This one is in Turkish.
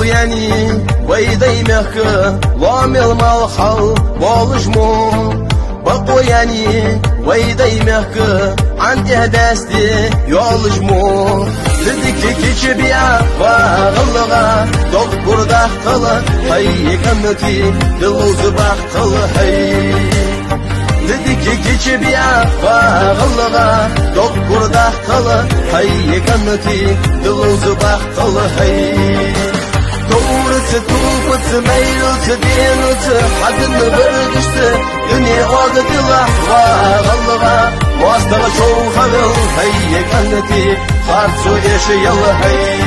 yani vayday mehkı lamil malhal boluşmu Bako yani vayday mehkı ante desti yoluşmu Dedik ki keçi biya bağılığa Dok burada kılı hay kanıti Diluzu bakılı hay Dedik ki keçi biya bağılığa Dok burada kılı hay kanıti Diluzu bakılı hay Doğrusu tuğbusu meyrusu dinusu Hadını bölgüştü Dünya oğudıla bağılığa Muastağı çoğu havıl hay kanıti Harsu yaşayalı hay